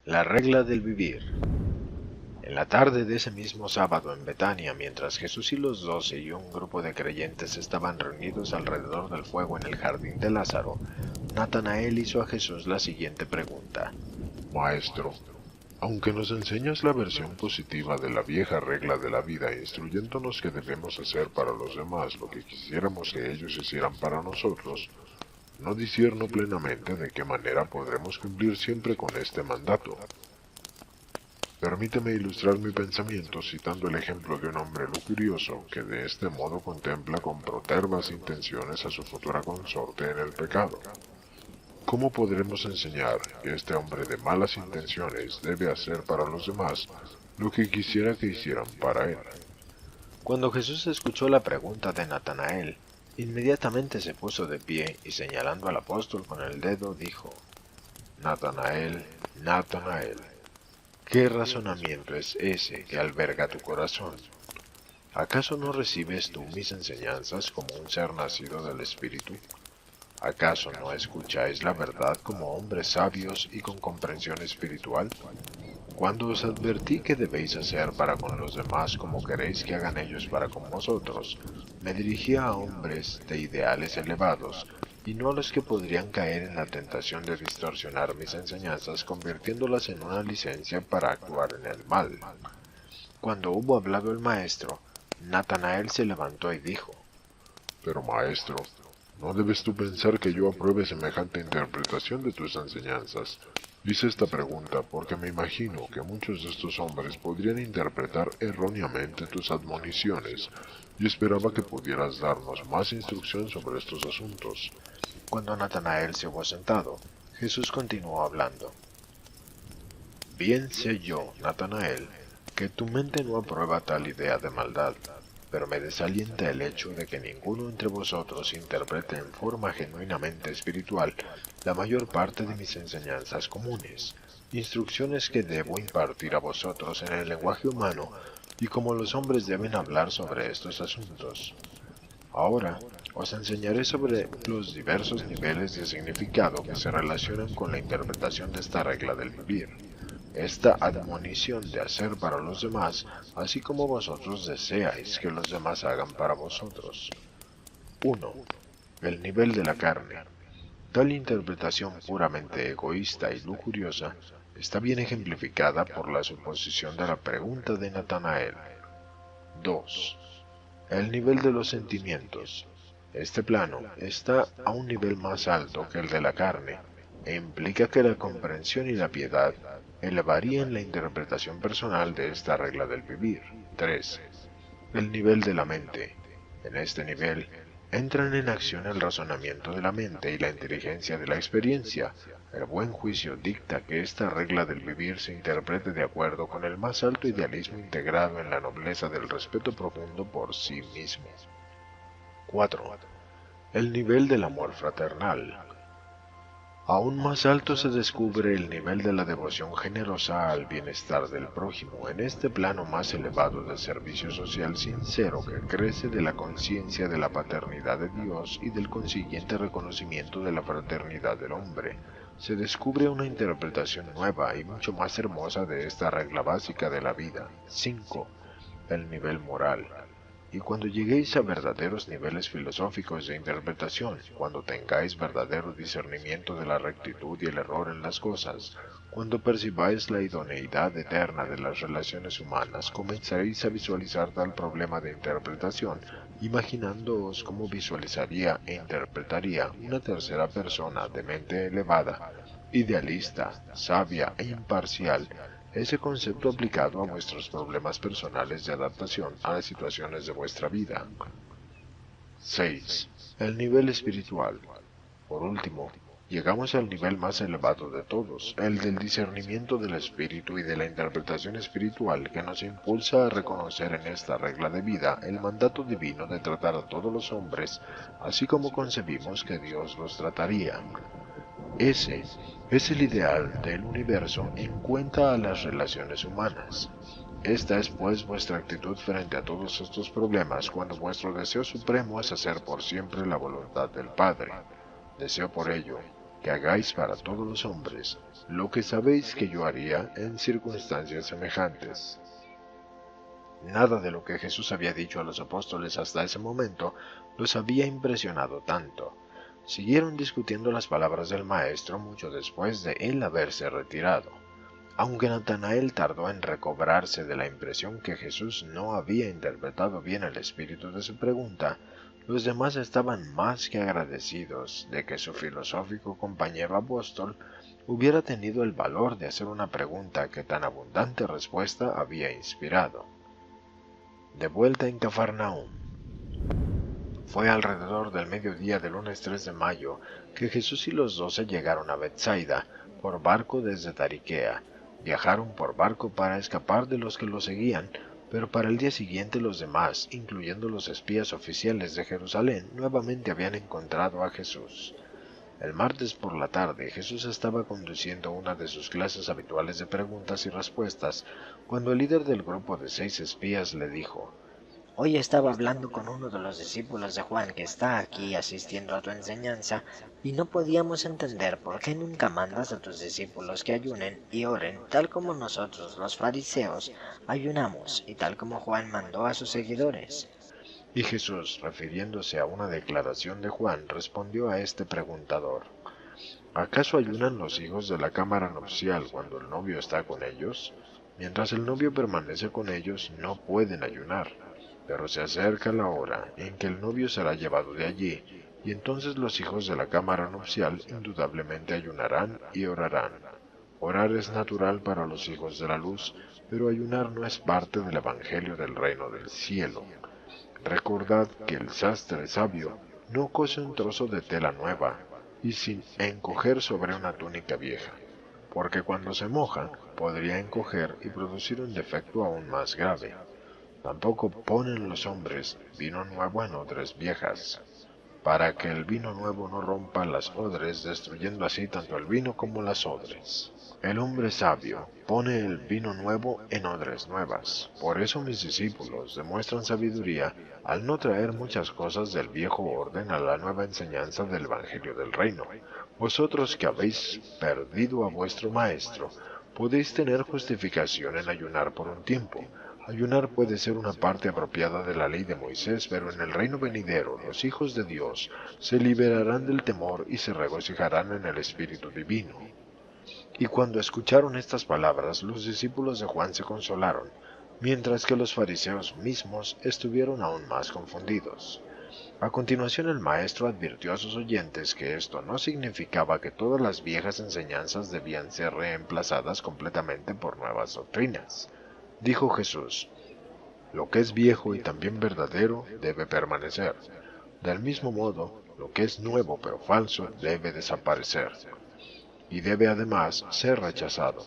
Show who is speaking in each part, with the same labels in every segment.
Speaker 1: La regla del vivir. En la tarde de ese mismo sábado en Betania, mientras Jesús y los 12 y un grupo de creyentes estaban reunidos alrededor del fuego en el jardín de Lázaro, Natanael hizo a Jesús la siguiente pregunta.
Speaker 2: Maestro, aunque nos enseñas la versión positiva de la vieja regla de la vida, instruyéndonos que debemos hacer para los demás lo que quisiéramos que ellos hicieran para nosotros, no discierno plenamente de qué manera podremos cumplir siempre con este mandato. Permíteme ilustrar mi pensamiento citando el ejemplo de un hombre lujurioso que de este modo contempla con protervas intenciones a su futura consorte en el pecado. ¿Cómo podremos enseñar que este hombre de malas intenciones debe hacer para los demás lo que quisiera que hicieran para él?
Speaker 1: Cuando Jesús escuchó la pregunta de Natanael, inmediatamente se puso de pie y señalando al apóstol con el dedo dijo: Natanael, Natanael, ¿qué razonamiento es ese que alberga tu corazón? ¿Acaso no recibes tú mis enseñanzas como un ser nacido del Espíritu? ¿Acaso no escucháis la verdad como hombres sabios y con comprensión espiritual? Cuando os advertí que debéis hacer para con los demás como queréis que hagan ellos para con vosotros, me dirigía a hombres de ideales elevados, y no a los que podrían caer en la tentación de distorsionar mis enseñanzas convirtiéndolas en una licencia para actuar en el mal. Cuando hubo hablado el maestro, Natanael se levantó y dijo:
Speaker 2: Pero maestro, ¿no debes tú pensar que yo apruebe semejante interpretación de tus enseñanzas? Hice esta pregunta porque me imagino que muchos de estos hombres podrían interpretar erróneamente tus admoniciones y esperaba que pudieras darnos más instrucción sobre estos asuntos.
Speaker 1: Cuando Natanael se hubo sentado, Jesús continuó hablando. Bien sé yo, Natanael, que tu mente no aprueba tal idea de maldad, pero me desalienta el hecho de que ninguno entre vosotros interprete en forma genuinamente espiritual la mayor parte de mis enseñanzas comunes, instrucciones que debo impartir a vosotros en el lenguaje humano y como los hombres deben hablar sobre estos asuntos. Ahora os enseñaré sobre los diversos niveles de significado que se relacionan con la interpretación de esta regla del vivir. Esta admonición de hacer para los demás, así como vosotros deseáis que los demás hagan para vosotros. 1. El nivel de la carne. Tal interpretación puramente egoísta y lujuriosa está bien ejemplificada por la suposición de la pregunta de Natanael. 2. El nivel de los sentimientos. Este plano está a un nivel más alto que el de la carne e implica que la comprensión y la piedad elevarían la interpretación personal de esta regla del vivir. 3. El nivel de la mente. En este nivel entran en acción el razonamiento de la mente y la inteligencia de la experiencia. El buen juicio dicta que esta regla del vivir se interprete de acuerdo con el más alto idealismo integrado en la nobleza del respeto profundo por sí mismo. 4. El nivel del amor fraternal. Aún más alto se descubre el nivel de la devoción generosa al bienestar del prójimo en este plano más elevado del servicio social sincero que crece de la conciencia de la paternidad de Dios y del consiguiente reconocimiento de la fraternidad del hombre. Se descubre una interpretación nueva y mucho más hermosa de esta regla básica de la vida. 5. El nivel moral. Y cuando lleguéis a verdaderos niveles filosóficos de interpretación, cuando tengáis verdadero discernimiento de la rectitud y el error en las cosas, cuando percibáis la idoneidad eterna de las relaciones humanas, comenzaréis a visualizar tal problema de interpretación, imaginándoos cómo visualizaría e interpretaría una tercera persona de mente elevada, idealista, sabia e imparcial, ese concepto aplicado a vuestros problemas personales de adaptación a las situaciones de vuestra vida. 6. El nivel espiritual. Por último, llegamos al nivel más elevado de todos, el del discernimiento del espíritu y de la interpretación espiritual que nos impulsa a reconocer en esta regla de vida el mandato divino de tratar a todos los hombres, así como concebimos que Dios los trataría. Ese es el ideal del universo en cuenta a las relaciones humanas. Esta es pues vuestra actitud frente a todos estos problemas cuando vuestro deseo supremo es hacer por siempre la voluntad del Padre. Deseo por ello que hagáis para todos los hombres lo que sabéis que yo haría en circunstancias semejantes. Nada de lo que Jesús había dicho a los apóstoles hasta ese momento los había impresionado tanto. Siguieron discutiendo las palabras del Maestro mucho después de él haberse retirado. Aunque Natanael tardó en recobrarse de la impresión que Jesús no había interpretado bien el espíritu de su pregunta, los demás estaban más que agradecidos de que su filosófico compañero apóstol hubiera tenido el valor de hacer una pregunta que tan abundante respuesta había inspirado. De vuelta en Cafarnaúm. Fue alrededor del mediodía del lunes 3 de mayo que Jesús y los 12 llegaron a Betsaida por barco desde Tariquea. Viajaron por barco para escapar de los que los seguían, pero para el día siguiente los demás, incluyendo los espías oficiales de Jerusalén, nuevamente habían encontrado a Jesús. El martes por la tarde, Jesús estaba conduciendo una de sus clases habituales de preguntas y respuestas, cuando el líder del grupo de 6 espías le dijo:
Speaker 3: Hoy estaba hablando con uno de los discípulos de Juan que está aquí asistiendo a tu enseñanza y no podíamos entender por qué nunca mandas a tus discípulos que ayunen y oren tal como nosotros los fariseos ayunamos y tal como Juan mandó a sus seguidores.
Speaker 1: Y Jesús, refiriéndose a una declaración de Juan, respondió a este preguntador: ¿acaso ayunan los hijos de la cámara nupcial cuando el novio está con ellos? Mientras el novio permanece con ellos, no pueden ayunar. Pero se acerca la hora en que el novio será llevado de allí, y entonces los hijos de la cámara nupcial indudablemente ayunarán y orarán. Orar es natural para los hijos de la luz, pero ayunar no es parte del evangelio del reino del cielo. Recordad que el sastre sabio no cose un trozo de tela nueva y sin encoger sobre una túnica vieja, porque cuando se moja podría encoger y producir un defecto aún más grave. Tampoco ponen los hombres vino nuevo en odres viejas, para que el vino nuevo no rompa las odres, destruyendo así tanto el vino como las odres. El hombre sabio pone el vino nuevo en odres nuevas. Por eso mis discípulos demuestran sabiduría al no traer muchas cosas del viejo orden a la nueva enseñanza del Evangelio del Reino. Vosotros que habéis perdido a vuestro Maestro, podéis tener justificación en ayunar por un tiempo. Ayunar puede ser una parte apropiada de la ley de Moisés, pero en el reino venidero los hijos de Dios se liberarán del temor y se regocijarán en el Espíritu Divino. Y cuando escucharon estas palabras, los discípulos de Juan se consolaron, mientras que los fariseos mismos estuvieron aún más confundidos. A continuación el maestro advirtió a sus oyentes que esto no significaba que todas las viejas enseñanzas debían ser reemplazadas completamente por nuevas doctrinas. Dijo Jesús: lo que es viejo y también verdadero debe permanecer. Del mismo modo, lo que es nuevo pero falso debe desaparecer, y debe además ser rechazado.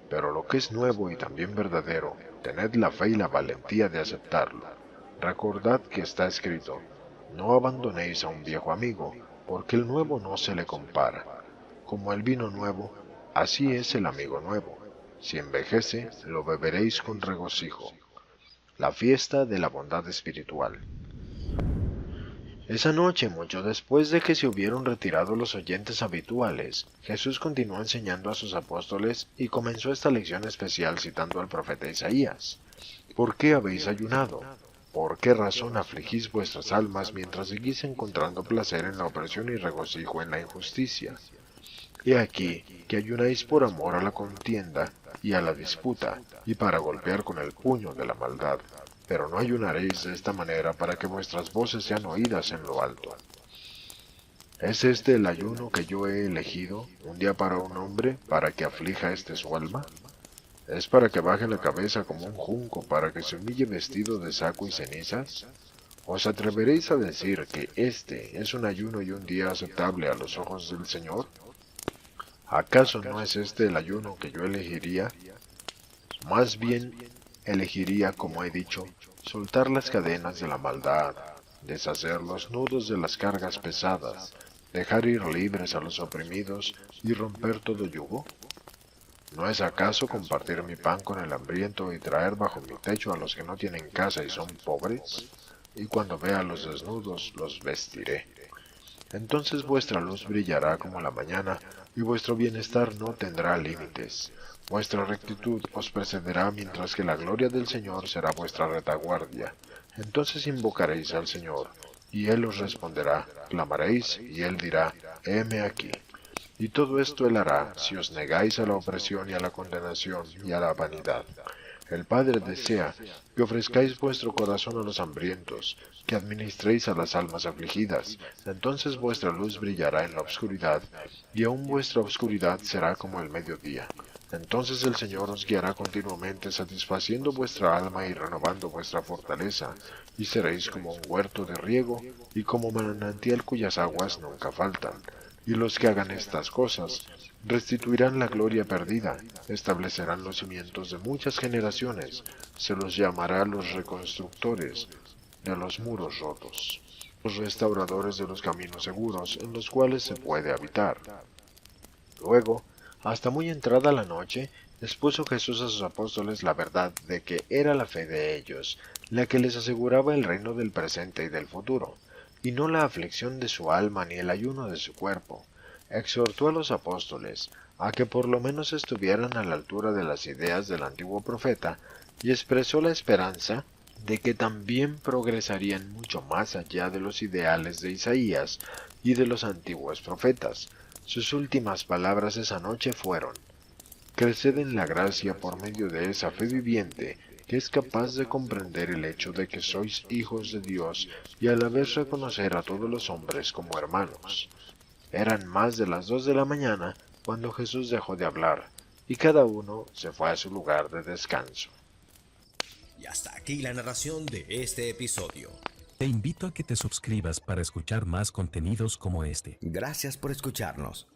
Speaker 1: Pero lo que es nuevo y también verdadero, tened la fe y la valentía de aceptarlo. Recordad que está escrito: no abandonéis a un viejo amigo, porque el nuevo no se le compara. Como el vino nuevo, así es el amigo nuevo. Si envejece, lo beberéis con regocijo. La fiesta de la bondad espiritual. Esa noche, mucho después de que se hubieron retirado los oyentes habituales, Jesús continuó enseñando a sus apóstoles y comenzó esta lección especial citando al profeta Isaías. ¿Por qué habéis ayunado? ¿Por qué razón afligís vuestras almas mientras seguís encontrando placer en la opresión y regocijo en la injusticia? He aquí que ayunáis por amor a la contienda y a la disputa, y para golpear con el puño de la maldad. Pero no ayunaréis de esta manera para que vuestras voces sean oídas en lo alto. ¿Es este el ayuno que yo he elegido, un día para un hombre, para que aflija su alma? ¿Es para que baje la cabeza como un junco, para que se humille vestido de saco y cenizas? ¿Os atreveréis a decir que este es un ayuno y un día aceptable a los ojos del Señor? ¿Acaso no es este el ayuno que yo elegiría? Más bien elegiría, como he dicho, soltar las cadenas de la maldad, deshacer los nudos de las cargas pesadas, dejar ir libres a los oprimidos y romper todo yugo. ¿No es acaso compartir mi pan con el hambriento y traer bajo mi techo a los que no tienen casa y son pobres? Y cuando vea a los desnudos, los vestiré, Entonces vuestra luz brillará como la mañana, y vuestro bienestar no tendrá límites. Vuestra rectitud os precederá mientras que la gloria del Señor será vuestra retaguardia. Entonces invocaréis al Señor, y Él os responderá, clamaréis, y Él dirá, heme aquí. Y todo esto Él hará si os negáis a la opresión y a la condenación y a la vanidad. El Padre desea que ofrezcáis vuestro corazón a los hambrientos, que administréis a las almas afligidas. Entonces vuestra luz brillará en la oscuridad, y aún vuestra oscuridad será como el mediodía. Entonces el Señor os guiará continuamente, satisfaciendo vuestra alma y renovando vuestra fortaleza, y seréis como un huerto de riego y como manantial cuyas aguas nunca faltan. Y los que hagan estas cosas restituirán la gloria perdida, establecerán los cimientos de muchas generaciones, se los llamará los reconstructores de los muros rotos, los restauradores de los caminos seguros en los cuales se puede habitar. Luego, hasta muy entrada la noche, expuso Jesús a sus apóstoles la verdad de que era la fe de ellos, la que les aseguraba el reino del presente y del futuro, y no la aflicción de su alma ni el ayuno de su cuerpo. Exhortó a los apóstoles a que por lo menos estuvieran a la altura de las ideas del antiguo profeta, y expresó la esperanza de que también progresarían mucho más allá de los ideales de Isaías y de los antiguos profetas. Sus últimas palabras esa noche fueron: creced en la gracia por medio de esa fe viviente que es capaz de comprender el hecho de que sois hijos de Dios y a la vez reconocer a todos los hombres como hermanos. Eran más de las 2 de la mañana cuando Jesús dejó de hablar, y cada uno se fue a su lugar de descanso.
Speaker 4: Y hasta aquí la narración de este episodio.
Speaker 5: Te invito a que te suscribas para escuchar más contenidos como este.
Speaker 4: Gracias por escucharnos.